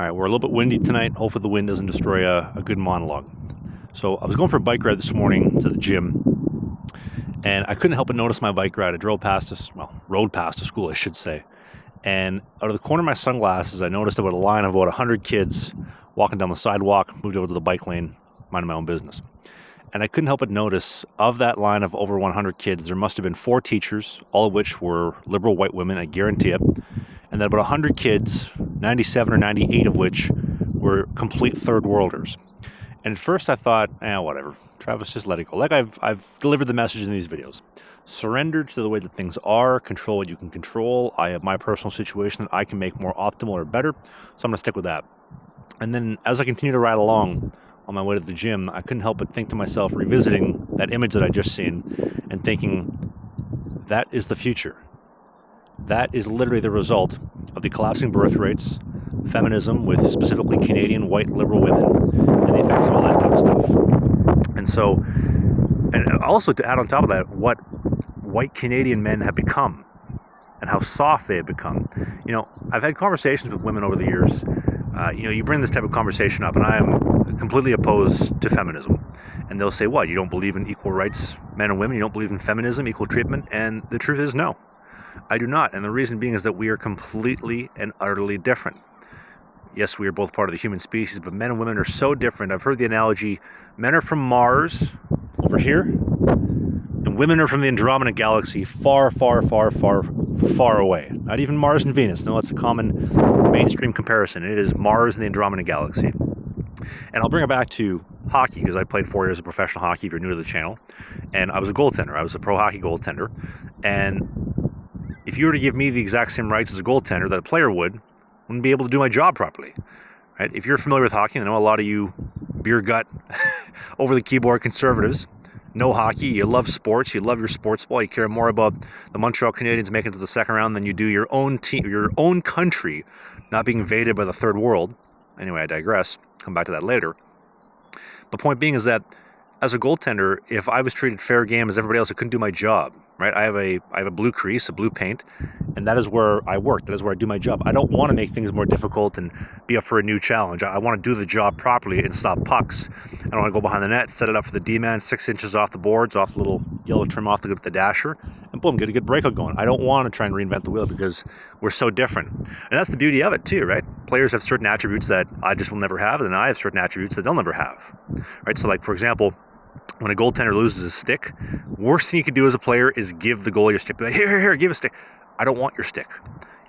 All right, we're a little bit windy tonight. Hopefully the wind doesn't destroy a good monologue. So I was going for a bike ride this morning to the gym, and I couldn't help but notice my bike ride. I rode past a school, I should say. And out of the corner of my sunglasses, I noticed about a line of about 100 kids walking down the sidewalk, moved over to the bike lane, minding my own business. And I couldn't help but notice, of that line of over 100 kids, there must have been 4 teachers, all of which were liberal white women, I guarantee it. And then about 100 kids, 97 or 98 of which were complete third worlders. And at first I thought, whatever, Travis, just let it go. Like I've delivered the message in these videos. Surrender to the way that things are, control what you can control. I have my personal situation that I can make more optimal or better, so I'm going to stick with that. And then as I continue to ride along on my way to the gym, I couldn't help but think to myself, revisiting that image that I just seen, and thinking, that is the future. That is literally the result of the collapsing birth rates, feminism with specifically Canadian white liberal women, and the effects of all that type of stuff. And so, and also to add on top of that, what white Canadian men have become and how soft they have become. You know, I've had conversations with women over the years. You bring this type of conversation up, and I am completely opposed to feminism. And they'll say, what, you don't believe in equal rights, men and women? You don't believe in feminism, equal treatment? And the truth is, no. I do not, and the reason being is that we are completely and utterly different. Yes, we are both part of the human species, but men and women are so different. I've heard the analogy, men are from Mars, over here, and women are from the Andromeda Galaxy, far, far, far, far, far away. Not even Mars and Venus. No, that's a common mainstream comparison. It is Mars and the Andromeda Galaxy. And I'll bring it back to hockey, because I played 4 years of professional hockey, if you're new to the channel, and I was a goaltender. I was a pro hockey goaltender, and if you were to give me the exact same rights as a goaltender that a player wouldn't be able to do my job properly, right? If you're familiar with hockey, I know a lot of you beer gut over the keyboard conservatives know hockey. You love sports. You love your sports ball. You care more about the Montreal Canadiens making it to the second round than you do your own team, your own country not being invaded by the third world. Anyway, I digress. Come back to that later. The point being is that as a goaltender, if I was treated fair game as everybody else, I couldn't do my job, right? I have a blue crease, a blue paint, and that is where I work. That is where I do my job. I don't want to make things more difficult and be up for a new challenge. I want to do the job properly and stop pucks. I don't want to go behind the net, set it up for the D-man, 6 inches off the boards, off the little yellow trim off the dasher, and boom, get a good breakout going. I don't want to try and reinvent the wheel because we're so different. And that's the beauty of it too, right? Players have certain attributes that I just will never have, and I have certain attributes that they'll never have, right? So like, for example, when a goaltender loses his stick, worst thing you can do as a player is give the goalie your stick. Be like, here, give a stick. I don't want your stick.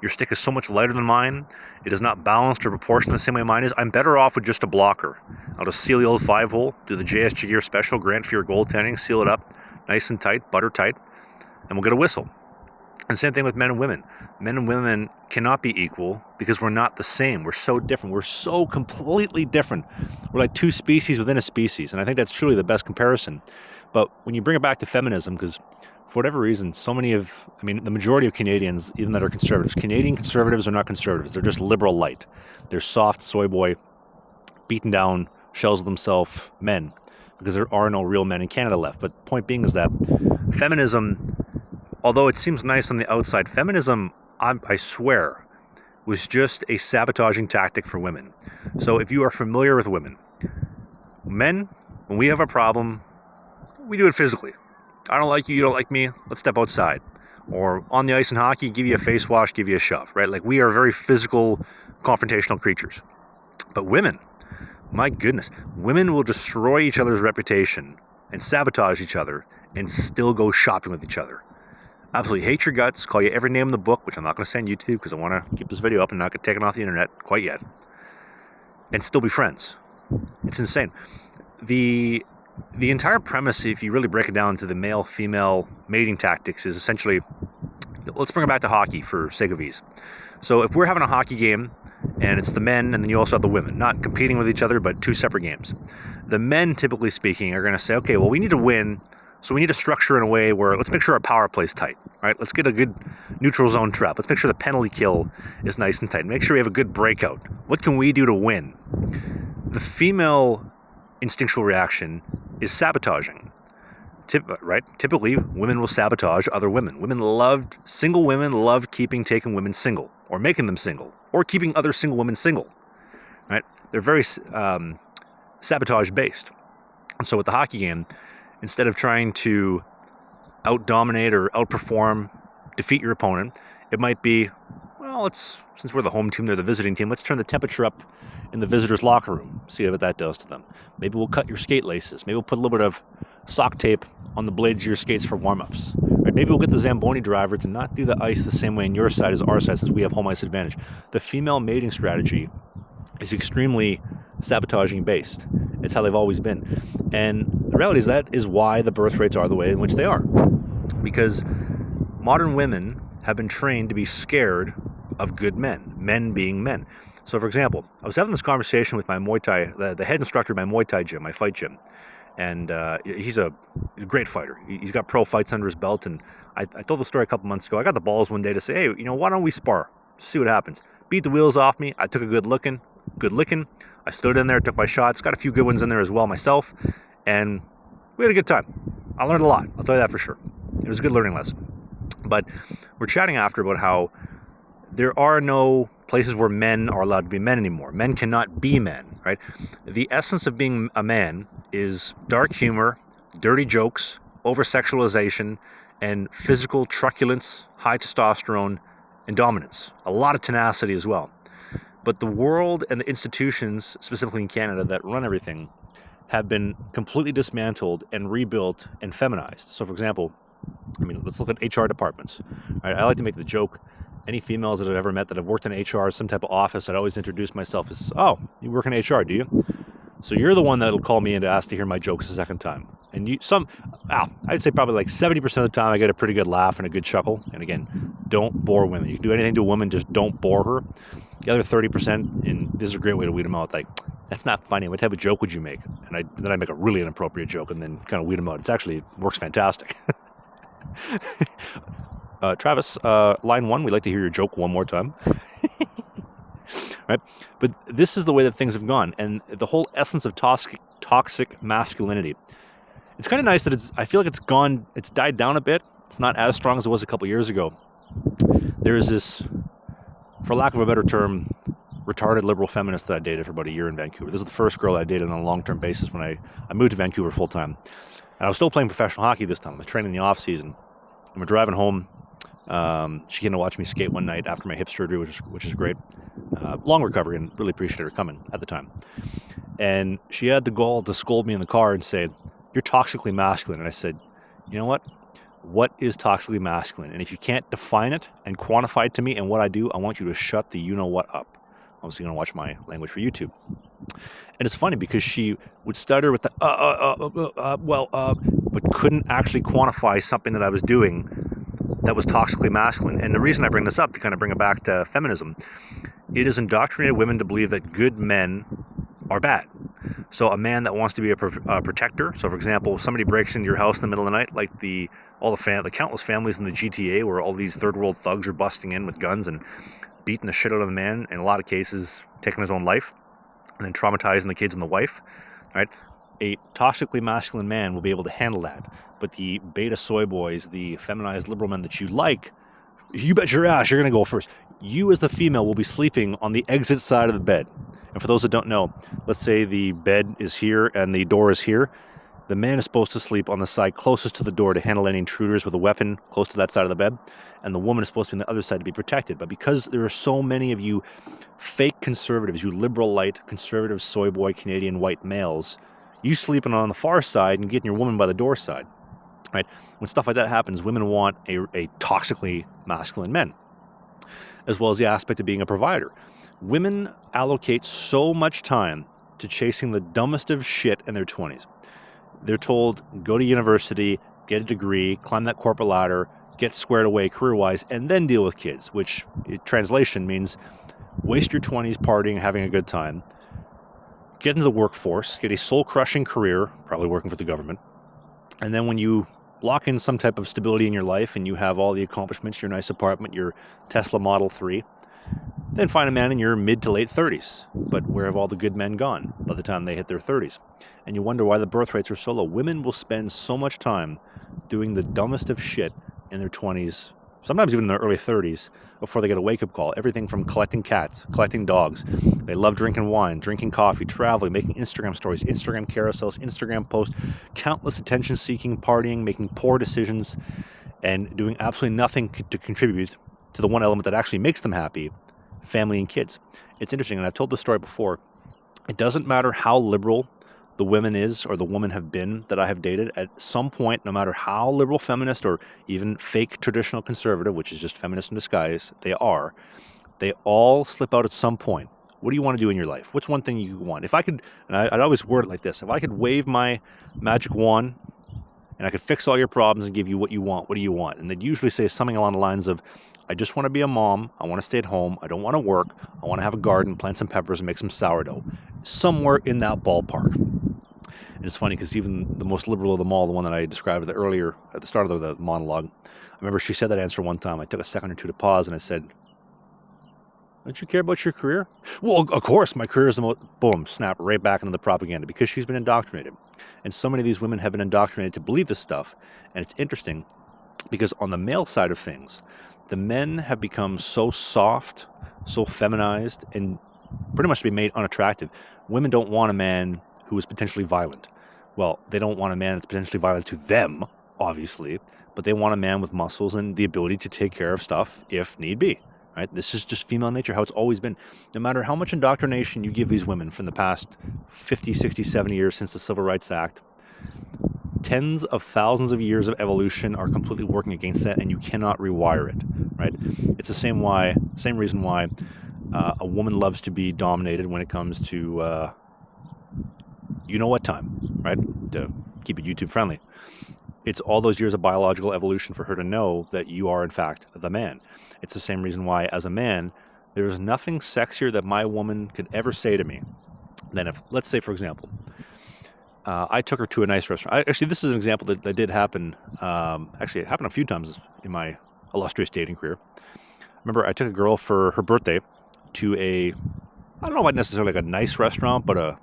Your stick is so much lighter than mine. It is not balanced or proportioned the same way mine is. I'm better off with just a blocker. I'll just seal the old 5-hole, do the JSG gear special, grant for your goaltending, seal it up nice and tight, butter tight, and we'll get a whistle. And same thing with men and women. Men and women cannot be equal because we're not the same. We're so different. We're so completely different. We're like two species within a species. And I think that's truly the best comparison. But when you bring it back to feminism, because for whatever reason, the majority of Canadians, even that are conservatives, Canadian conservatives are not conservatives. They're just liberal light. They're soft soy boy, beaten down, shells of themselves men, because there are no real men in Canada left. But point being is that feminism, although it seems nice on the outside, feminism, I swear, was just a sabotaging tactic for women. So if you are familiar with women, men, when we have a problem, we do it physically. I don't like you, you don't like me, let's step outside. Or on the ice in hockey, give you a face wash, give you a shove, right? Like, we are very physical, confrontational creatures. But women, my goodness, women will destroy each other's reputation and sabotage each other and still go shopping with each other. Absolutely hate your guts, call you every name in the book, which I'm not going to send you to because I want to keep this video up and not get taken off the internet quite yet, and still be friends. It's insane. The entire premise, if you really break it down to the male-female mating tactics, is essentially, let's bring it back to hockey for sake of ease. So if we're having a hockey game, and it's the men, and then you also have the women, not competing with each other, but two separate games. The men, typically speaking, are going to say, okay, well, we need to win, so we need to structure in a way where let's make sure our power play's tight, right? Let's get a good neutral zone trap. Let's make sure the penalty kill is nice and tight. Make sure we have a good breakout. What can we do to win? The female instinctual reaction is sabotaging, right? Typically, women will sabotage other women. Single women love taking women single, or making them single, or keeping other single women single, right? They're very sabotage based. And so with the hockey game, instead of trying to out-dominate or outperform, defeat your opponent, it might be, well, since we're the home team, they're the visiting team, let's turn the temperature up in the visitors' locker room, see what that does to them. Maybe we'll cut your skate laces. Maybe we'll put a little bit of sock tape on the blades of your skates for warm-ups. Right? Maybe we'll get the Zamboni driver to not do the ice the same way on your side as our side, since we have home ice advantage. The female mating strategy is extremely sabotaging based. It's how they've always been. And the reality is that is why the birth rates are the way in which they are. Because modern women have been trained to be scared of good men being men. So, for example, I was having this conversation with my Muay Thai, the head instructor of my Muay Thai gym, my fight gym, and he's a great fighter. He's got pro fights under his belt, and I told the story a couple months ago. I got the balls one day to say, hey, why don't we spar? See what happens. Beat the wheels off me. I took a good licking. I stood in there, took my shots, got a few good ones in there as well myself, and we had a good time. I learned a lot, I'll tell you that for sure. It was a good learning lesson. But we're chatting after about how there are no places where men are allowed to be men anymore. Men cannot be men, right? The essence of being a man is dark humor, dirty jokes, over-sexualization, and physical truculence, high testosterone, and dominance. A lot of tenacity as well. But the world and the institutions, specifically in Canada, that run everything, have been completely dismantled and rebuilt and feminized. So, for example, let's look at HR departments. Right? I like to make the joke, any females that I've ever met that have worked in HR, some type of office, I'd always introduce myself as, oh, you work in HR, do you? So you're the one that'll call me in to ask to hear my jokes a second time. And I'd say probably like 70% of the time I get a pretty good laugh and a good chuckle. And again, don't bore women. You can do anything to a woman, just don't bore her. The other 30%, and this is a great way to weed them out, like, that's not funny. What type of joke would you make? And then I make a really inappropriate joke and then kind of weed them out. It works fantastic. Travis, line 1, we'd like to hear your joke one more time. Right? But this is the way that things have gone. And the whole essence of toxic masculinity, it's kind of nice that I feel like it's died down a bit. It's not as strong as it was a couple years ago. There's this, for lack of a better term, retarded liberal feminist that I dated for about a year in Vancouver. This is the first girl I dated on a long-term basis when I moved to Vancouver full-time. And I was still playing professional hockey this time. I was training in the off-season. And we're driving home. She came to watch me skate one night after my hip surgery, which is great. Long recovery, and really appreciated her coming at the time. And she had the gall to scold me in the car and say, "You're toxically masculine." And I said, you know what? What is toxically masculine? And if you can't define it and quantify it to me and what I do, I want you to shut the you-know-what up. Obviously going to watch my language for YouTube. And it's funny because she would stutter with the but couldn't actually quantify something that I was doing that was toxically masculine. And the reason I bring this up, to kind of bring it back to feminism, it has indoctrinated women to believe that good men are bad. So a man that wants to be a protector, so for example, somebody breaks into your house in the middle of the night, like the countless families in the GTA where all these third world thugs are busting in with guns and beating the shit out of the man, in a lot of cases taking his own life, and then traumatizing the kids and the wife, right? A toxically masculine man will be able to handle that. But the beta soy boys, the feminized liberal men that you like, you bet your ass you're going to go first. You as the female will be sleeping on the exit side of the bed. And for those that don't know, let's say the bed is here and the door is here. The man is supposed to sleep on the side closest to the door to handle any intruders with a weapon close to that side of the bed. And the woman is supposed to be on the other side to be protected. But because there are so many of you fake conservatives, you liberal light, conservative soy boy Canadian white males, you sleeping on the far side and getting your woman by the door side. Right? When stuff like that happens, women want a toxically masculine men, as well as the aspect of being a provider. Women allocate so much time to chasing the dumbest of shit in their 20s. They're told, go to university, get a degree, climb that corporate ladder, get squared away career-wise, and then deal with kids, which translation means waste your 20s partying, having a good time, get into the workforce, get a soul-crushing career, probably working for the government, and then when you lock in some type of stability in your life and you have all the accomplishments, your nice apartment, your Tesla Model 3, then find a man in your mid to late 30s. But where have all the good men gone by the time they hit their 30s? And you wonder why the birth rates are so low. Women will spend so much time doing the dumbest of shit in their 20s sometimes even in their early 30s, before they get a wake-up call. Everything from collecting cats, collecting dogs. They love drinking wine, drinking coffee, traveling, making Instagram stories, Instagram carousels, Instagram posts, countless attention-seeking, partying, making poor decisions, and doing absolutely nothing to contribute to the one element that actually makes them happy, family and kids. It's interesting, and I've told this story before. It doesn't matter how liberal the women is or the women have been that I have dated. At some point, no matter how liberal feminist or even fake traditional conservative, which is just feminist in disguise, they all slip out at some point. What do you want to do in your life? What's one thing you want? If I could, and I'd always word it like this, if I could wave my magic wand and I could fix all your problems and give you what you want, what do you want? And they'd usually say something along the lines of, I just want to be a mom, I want to stay at home, I don't want to work, I want to have a garden, plant some peppers, and make some sourdough. Somewhere in that ballpark. And it's funny because even the most liberal of them all, the one that I described earlier at the start of the monologue, I remember she said that answer one time. I took a second or two to pause and I said, don't you care about your career? Well, of course, my career is the most, boom, snap, right back into the propaganda, because she's been indoctrinated. And so many of these women have been indoctrinated to believe this stuff. And it's interesting because on the male side of things, the men have become so soft, so feminized, and pretty much to be made unattractive. Women don't want a man who is potentially violent. Well, they don't want a man that's potentially violent to them, obviously, but they want a man with muscles and the ability to take care of stuff if need be. Right? This is just female nature, how it's always been. No matter how much indoctrination you give these women from the past 50, 60, 70 years since the Civil Rights Act, tens of thousands of years of evolution are completely working against that, and you cannot rewire it. Right? It's the same reason why a woman loves to be dominated when it comes to you know what time, right? To keep it YouTube friendly. It's all those years of biological evolution for her to know that you are, in fact, the man. It's the same reason why, as a man, there is nothing sexier that my woman could ever say to me than if, let's say, for example, I took her to a nice restaurant. Actually, this is an example that did happen. Actually, it happened a few times in my illustrious dating career. Remember, I took a girl for her birthday to I don't know about necessarily like a nice restaurant, but a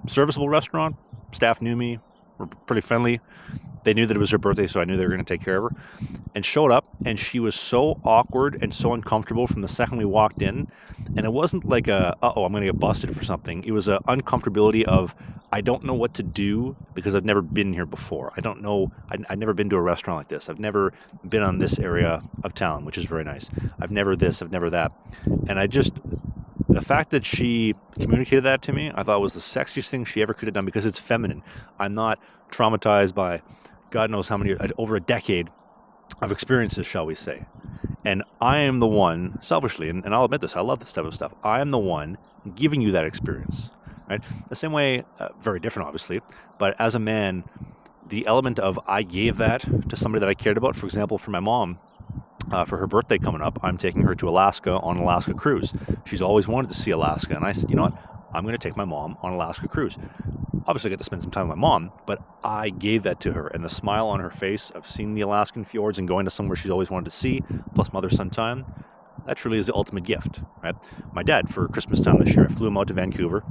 serviceable restaurant. Staff knew me, were pretty friendly. They knew that it was her birthday, so I knew they were going to take care of her. And showed up, and she was so awkward and so uncomfortable from the second we walked in. And it wasn't like I'm going to get busted for something. It was an uncomfortability of, I don't know what to do because I've never been here before. I don't know. I've never been to a restaurant like this. I've never been on this area of town, which is very nice. I've never this, I've never that. And the fact that she communicated that to me, I thought was the sexiest thing she ever could have done, because it's feminine. I'm not traumatized by God knows how many, over a decade of experiences, shall we say. And I am the one, selfishly, and I'll admit this, I love this type of stuff, I am the one giving you that experience, right? The same way, very different obviously, but as a man, the element of I gave that to somebody that I cared about. For example, for my mom, for her birthday coming up, I'm taking her to Alaska on an Alaska cruise. She's always wanted to see Alaska, and I said, you know what, I'm going to take my mom on an Alaska cruise. Obviously, I get to spend some time with my mom, but I gave that to her. And the smile on her face of seeing the Alaskan fjords and going to somewhere she's always wanted to see, plus mother-son time, that truly is the ultimate gift, right? My dad, for Christmas time this year, I flew him out to Vancouver,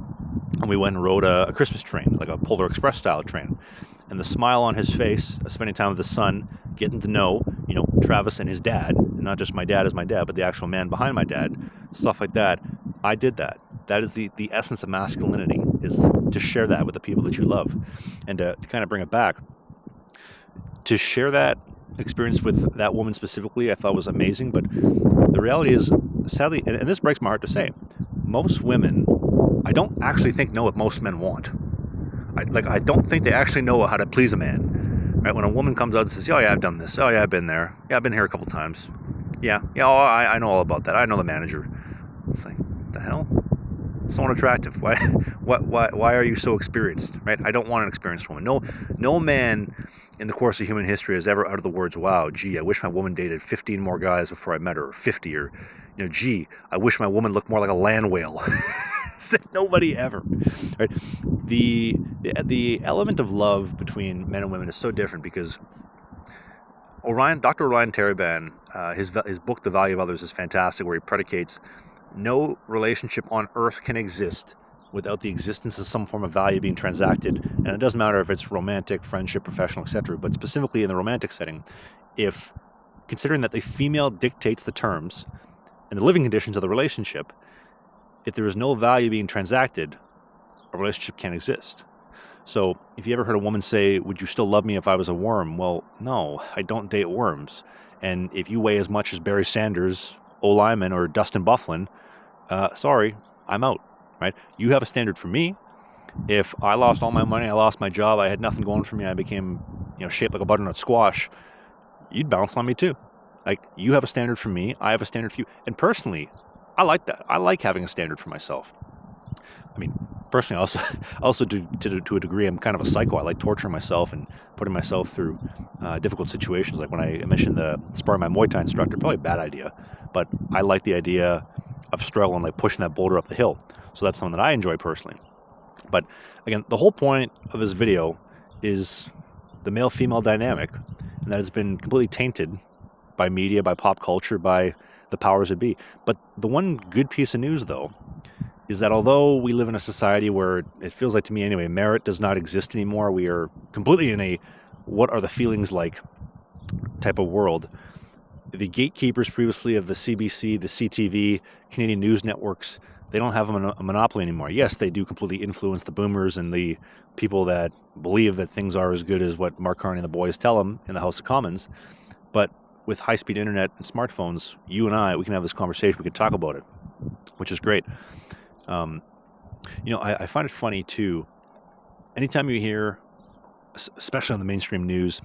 and we went and rode a Christmas train, like a Polar Express style train. And the smile on his face, spending time with his son, getting to know, Travis and his dad, and not just my dad as my dad, but the actual man behind my dad, stuff like that. I did that. That is the essence of masculinity, is to share that with the people that you love. And to kind of bring it back, to share that experience with that woman specifically, I thought was amazing. But the reality is, sadly, and this breaks my heart to say, most women, I don't actually think know what most men want. I don't think they actually know how to please a man. Right? When a woman comes out and says, oh yeah, I've done this. Oh yeah, I've been there. Yeah, I've been here a couple times. Yeah, I know all about that. I know the manager. It's like, what the hell? It's so unattractive. Why are you so experienced? Right? I don't want an experienced woman. No man in the course of human history has ever uttered the words, wow, gee, I wish my woman dated 15 more guys before I met her, or 50, or, gee, I wish my woman looked more like a land whale. Said nobody ever. Right? The element of love between men and women is so different, because Dr. Orion Taraban, his book, The Value of Others, is fantastic, where he predicates no relationship on earth can exist without the existence of some form of value being transacted. And it doesn't matter if it's romantic, friendship, professional, etc. But specifically in the romantic setting, if considering that the female dictates the terms and the living conditions of the relationship, if there is no value being transacted, a relationship can't exist. So if you ever heard a woman say, would you still love me if I was a worm? Well, no, I don't date worms. And if you weigh as much as Barry Sanders, O. Lyman, or Dustin Bufflin, sorry, I'm out, right? You have a standard for me. If I lost all my money, I lost my job, I had nothing going for me, I became, shaped like a butternut squash, you'd bounce on me too. Like, you have a standard for me, I have a standard for you. And personally, I like that. I like having a standard for myself. I mean, personally, also to a degree, I'm kind of a psycho. I like torturing myself and putting myself through difficult situations. Like when I mentioned the sparring my Muay Thai instructor, probably a bad idea, but I like the idea of struggle and like pushing that boulder up the hill. So that's something that I enjoy personally. But again, the whole point of this video is the male-female dynamic, and that has been completely tainted by media, by pop culture, by the powers that be. But the one good piece of news, though, is that although we live in a society where it feels like, to me anyway, merit does not exist anymore, we are completely in a what are the feelings like type of world. The gatekeepers previously of the CBC, the CTV, Canadian news networks, they don't have a monopoly anymore. Yes, they do completely influence the boomers and the people that believe that things are as good as what Mark Carney and the boys tell them in the House of Commons. But with high-speed internet and smartphones, you and I, we can have this conversation, we can talk about it, which is great. I find it funny too, anytime you hear, especially on the mainstream news,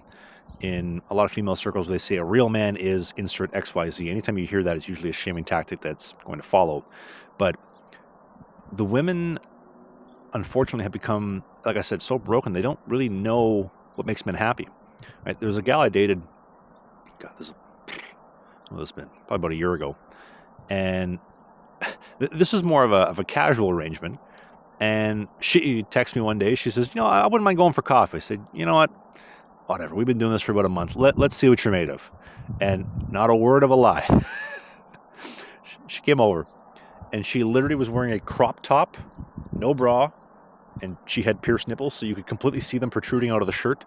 in a lot of female circles, they say a real man is insert XYZ. Anytime you hear that, it's usually a shaming tactic that's going to follow. But the women, unfortunately, have become, like I said, so broken, they don't really know what makes men happy. Right? There was a gal I dated, God, this has been probably about a year ago, and this is more of a casual arrangement. And she texted me one day. She says, I wouldn't mind going for coffee. I said, you know what? Whatever. We've been doing this for about a month. Let's see what you're made of. And not a word of a lie. She came over, and she literally was wearing a crop top, no bra, and she had pierced nipples, so you could completely see them protruding out of the shirt,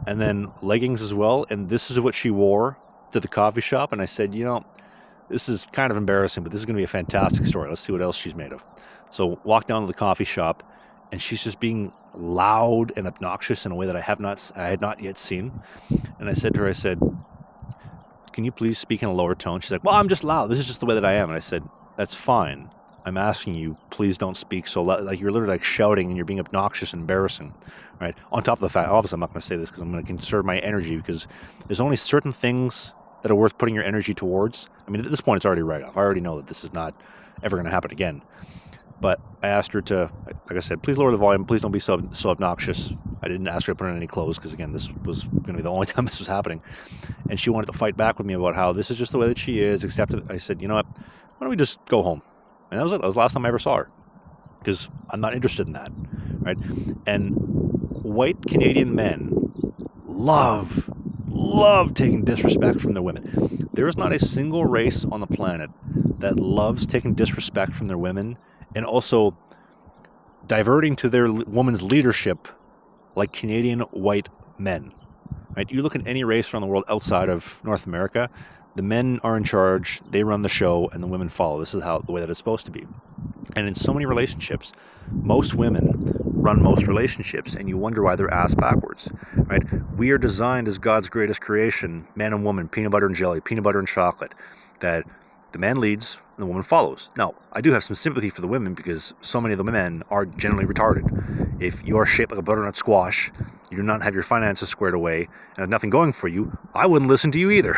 and then leggings as well. And this is what she wore to the coffee shop. And I said, this is kind of embarrassing, but this is going to be a fantastic story. Let's see what else she's made of. So walk down to the coffee shop, and she's just being loud and obnoxious in a way that I had not yet seen. And I said to her, can you please speak in a lower tone? She's like, well, I'm just loud. This is just the way that I am. And I said, that's fine. I'm asking you, please don't speak so loud. Like, you're literally like shouting and you're being obnoxious and embarrassing, right? On top of the fact, obviously I'm not going to say this because I'm going to conserve my energy, because there's only certain things that are worth putting your energy towards. I mean, at this point, it's already right off. I already know that this is not ever going to happen again. But I asked her to, like I said, please lower the volume. Please don't be so obnoxious. I didn't ask her to put on any clothes because, again, this was going to be the only time this was happening. And she wanted to fight back with me about how this is just the way that she is. Except I said, you know what? Why don't we just go home? And that was it. That was the last time I ever saw her, because I'm not interested in that, right? And white Canadian men love taking disrespect from their women. There is not a single race on the planet that loves taking disrespect from their women and also diverting to their woman's leadership like Canadian white men. Right? You look at any race around the world outside of North America, the men are in charge, they run the show, and the women follow. This is the way that it's supposed to be. And in so many relationships, most women run most relationships, and you wonder why they're ass backwards, right? We are designed as God's greatest creation, man and woman, peanut butter and jelly, peanut butter and chocolate, that the man leads and the woman follows. Now, I do have some sympathy for the women because so many of the men are generally retarded. If you are shaped like a butternut squash, you do not have your finances squared away, and have nothing going for you, I wouldn't listen to you either.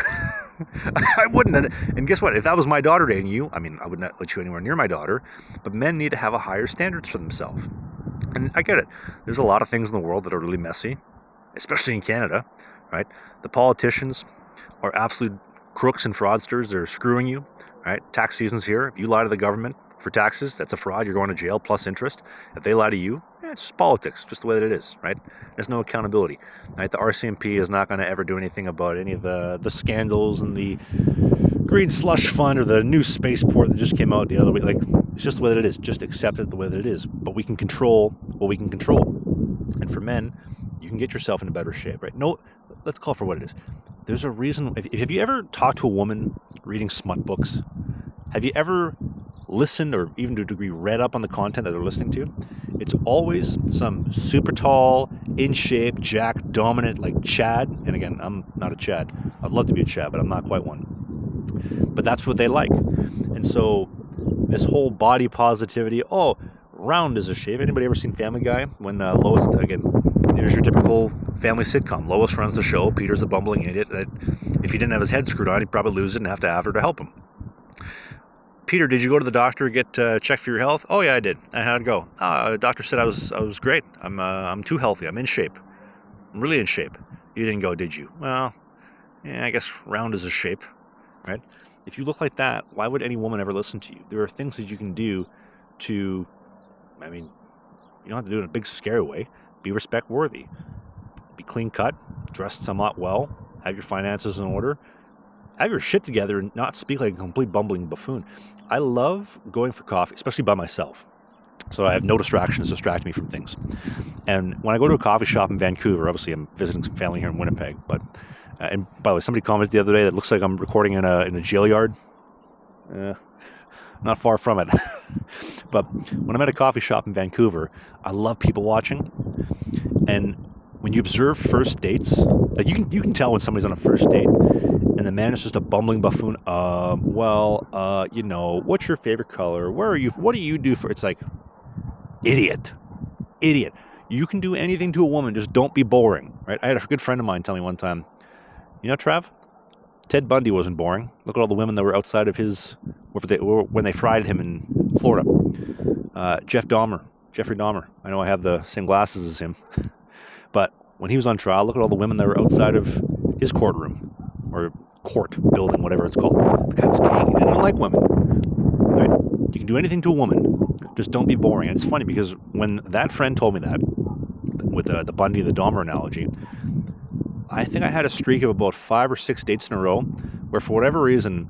I wouldn't. And guess what? If that was my daughter dating you, I mean, I would not let you anywhere near my daughter, but men need to have a higher standards for themselves. And I get it. There's a lot of things in the world that are really messy, especially in Canada, right? The politicians are absolute crooks and fraudsters. They're screwing you, right? Tax season's here. If you lie to the government for taxes, that's a fraud. You're going to jail plus interest. If they lie to you, it's just politics, just the way that it is, right? There's no accountability, right? The RCMP is not going to ever do anything about any of the scandals and the green slush fund or the new spaceport that just came out the other week. Like, it's just the way that it is. Just accept it the way that it is. But we can control what we can control. And for men, you can get yourself into better shape, right? No, let's call it for what it is. There's a reason. If you ever talked to a woman reading smut books, have you ever listened or even to a degree read up on the content that they're listening to? It's always some super tall, in shape, jack, dominant, like Chad. And again, I'm not a Chad. I'd love to be a Chad, but I'm not quite one. But that's what they like. And so this whole body positivity, round is a shape. Anybody ever seen Family Guy? When Lois, again, there's your typical family sitcom. Lois runs the show. Peter's a bumbling idiot that if he didn't have his head screwed on, he'd probably lose it and have to have her to help him. Peter, did you go to the doctor get checked for your health? Oh yeah, I did. And how'd it go? The doctor said I was great. I'm too healthy. I'm in shape. I'm really in shape. You didn't go, did you? Well, I guess round is a shape, right? If you look like that, why would any woman ever listen to you? There are things that you can do to, you don't have to do it in a big scary way. Be respect worthy. Be clean cut, dressed somewhat well, have your finances in order, have your shit together and not speak like a complete bumbling buffoon. I love going for coffee, especially by myself. So I have no distractions distract me from things. And when I go to a coffee shop in Vancouver, obviously I'm visiting some family here in Winnipeg, but and by the way, somebody commented the other day that it looks like I'm recording in a jail yard. Not far from it. But when I'm at a coffee shop in Vancouver, I love people watching. And when you observe first dates, like you can tell when somebody's on a first date and the man is just a bumbling buffoon. What's your favorite color? Where are you? What do you do for? It's like, idiot. You can do anything to a woman, just don't be boring, right? I had a good friend of mine tell me one time, Trav, Ted Bundy wasn't boring. Look at all the women that were outside of his, when they fried him in Florida. Jeffrey Dahmer. I know I have the same glasses as him. But when he was on trial, look at all the women that were outside of his courtroom or court building, whatever it's called. The guy was gay. He didn't even like women. Right? You can do anything to a woman. Just don't be boring. And it's funny because when that friend told me that, with the Bundy, the Dahmer analogy, I think I had a streak of about 5 or 6 dates in a row where for whatever reason,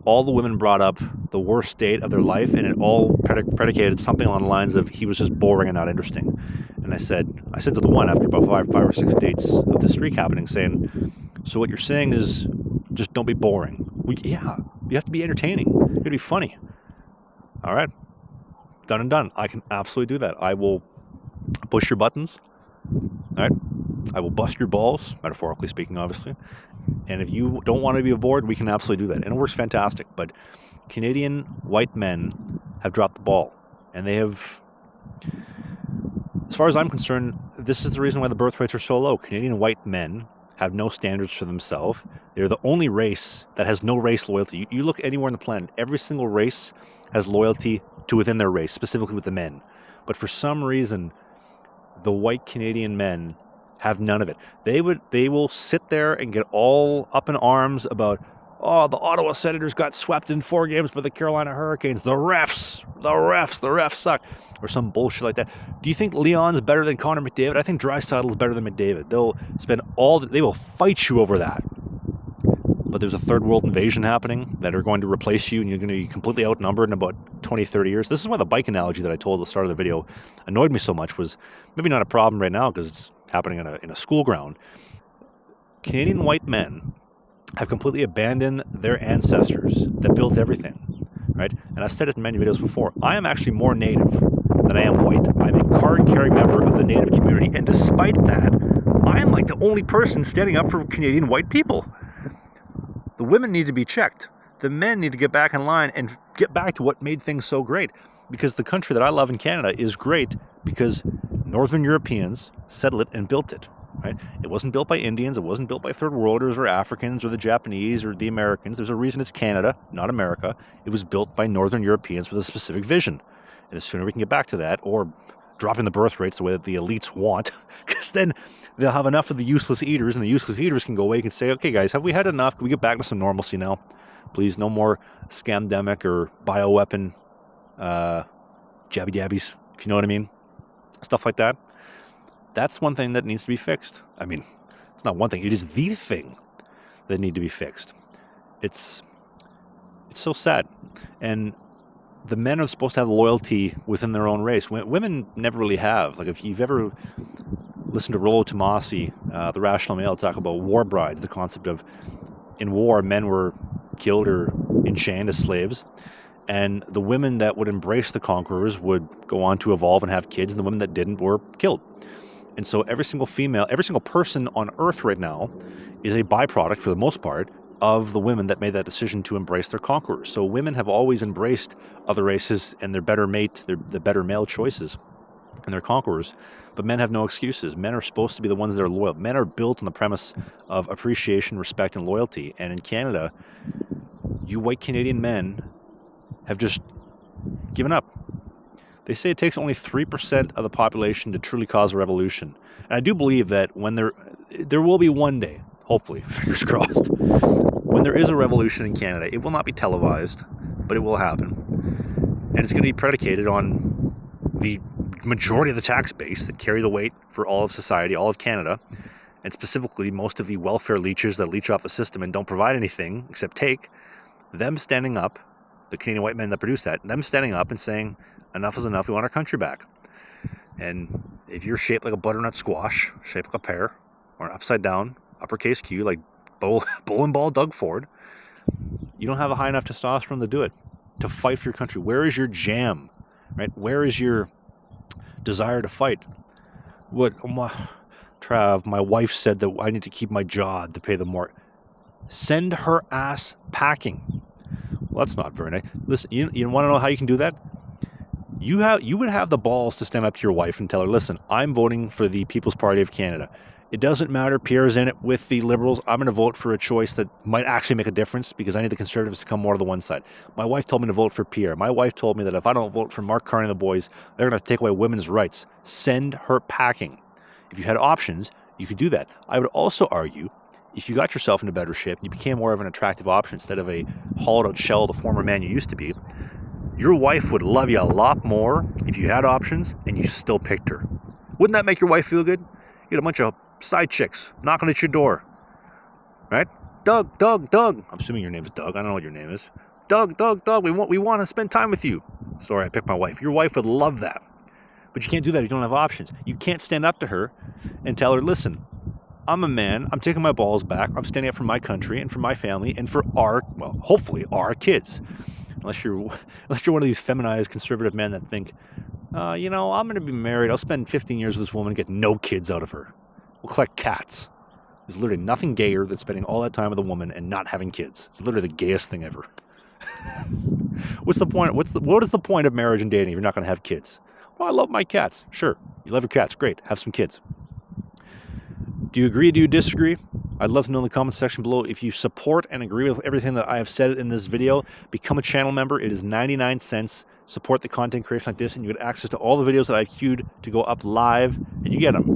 all the women brought up the worst date of their life, and it all predicated something along the lines of he was just boring and not interesting. And I said to the one after about 5 or 6 dates of the streak happening, saying, so what you're saying is just don't be boring. You have to be entertaining. You have to be funny. All right. Done and done. I can absolutely do that. I will push your buttons. All right. I will bust your balls, metaphorically speaking, obviously. And if you don't want to be aboard, we can absolutely do that. And it works fantastic. But Canadian white men have dropped the ball. And they have, as far as I'm concerned, this is the reason why the birth rates are so low. Canadian white men have no standards for themselves. They're the only race that has no race loyalty. You look anywhere on the planet, every single race has loyalty to within their race, specifically with the men. But for some reason, the white Canadian men have none of it. They will sit there and get all up in arms about, the Ottawa Senators got swept in 4 games by the Carolina Hurricanes. The refs suck. Or some bullshit like that. Do you think Leon's better than Connor McDavid? I think Draisaitl's better than McDavid. They will fight you over that. But there's a third world invasion happening that are going to replace you and you're going to be completely outnumbered in about 20, 30 years. This is why the bike analogy that I told at the start of the video annoyed me so much. Was maybe not a problem right now because it's happening in a school ground. Canadian white men have completely abandoned their ancestors that built everything, right? And I've said it in many videos before. I am actually more native than I am white. I'm a card-carrying member of the native community, and despite that, I am like the only person standing up for Canadian white people. The women need to be checked. The men need to get back in line and get back to what made things so great. Because the country that I love in Canada is great because Northern Europeans settled it and built it. Right? It wasn't built by Indians. It wasn't built by third worlders or Africans or the Japanese or the Americans. There's a reason it's Canada, not America. It was built by Northern Europeans with a specific vision. And the sooner we can get back to that, or dropping the birth rates the way that the elites want, because then they'll have enough of the useless eaters, and the useless eaters can go away and say, okay, guys, have we had enough? Can we get back to some normalcy now? Please, no more scamdemic or bioweapon jabby-dabbies, if you know what I mean. Stuff like that. That's one thing that needs to be fixed. I mean, it's not one thing. It is the thing that need to be fixed. It's so sad. And the men are supposed to have loyalty within their own race. Women never really have. Like, if you've ever listen to Rollo Tomasi, the Rational Male, talk about war brides, the concept of in war, men were killed or enchained as slaves, and the women that would embrace the conquerors would go on to evolve and have kids, and the women that didn't were killed. And so every single person on Earth right now is a byproduct, for the most part, of the women that made that decision to embrace their conquerors. So women have always embraced other races and their better mate, the better male choices and their conquerors, but men have no excuses. Men are supposed to be the ones that are loyal. Men are built on the premise of appreciation, respect, and loyalty. And in Canada, you white Canadian men have just given up. They say it takes only 3% of the population to truly cause a revolution. And I do believe that when there will be one day, hopefully, fingers crossed, when there is a revolution in Canada, it will not be televised, but it will happen. And it's going to be predicated on the majority of the tax base that carry the weight for all of society, all of Canada, and specifically most of the welfare leechers that leech off the system and don't provide anything except take, them standing up, the Canadian white men that produce that, them standing up and saying, enough is enough, we want our country back. And if you're shaped like a butternut squash, shaped like a pear, or an upside down, uppercase Q, like bowling ball Doug Ford, you don't have a high enough testosterone to do it, to fight for your country. Where is your jam, right? Where is your desire to fight? Trav, my wife said that I need to keep my job to pay the mortgage. Send her ass packing. Well, that's not very nice. Listen, you want to know how you can do that? You would have the balls to stand up to your wife and tell her, listen, I'm voting for the People's Party of Canada. It doesn't matter, Pierre's in it with the Liberals. I'm going to vote for a choice that might actually make a difference because I need the Conservatives to come more to the one side. My wife told me to vote for Pierre. My wife told me that if I don't vote for Mark Carney and the boys, they're going to take away women's rights. Send her packing. If you had options, you could do that. I would also argue, if you got yourself into better shape and you became more of an attractive option instead of a hollowed-out shell of the former man you used to be, your wife would love you a lot more if you had options and you still picked her. Wouldn't that make your wife feel good? You had a bunch of side chicks knocking at your door, right? Doug. I'm assuming your name is Doug. I don't know what your name is. Doug. We want to spend time with you. Sorry, I picked my wife. Your wife would love that. But you can't do that if you don't have options. You can't stand up to her and tell her, listen, I'm a man. I'm taking my balls back. I'm standing up for my country and for my family and for hopefully our kids. Unless you're one of these feminized conservative men that think, I'm going to be married. I'll spend 15 years with this woman and get no kids out of her. We'll collect cats. There's literally nothing gayer than spending all that time with a woman and not having kids. It's literally the gayest thing ever. What's the point? What is the point of marriage and dating if you're not going to have kids? Well, I love my cats. Sure. You love your cats. Great. Have some kids. Do you agree? Do you disagree? I'd love to know in the comments section below. If you support and agree with everything that I have said in this video, become a channel member. It is 99 cents. Support the content creation like this, and you get access to all the videos that I've queued to go up live, and you get them.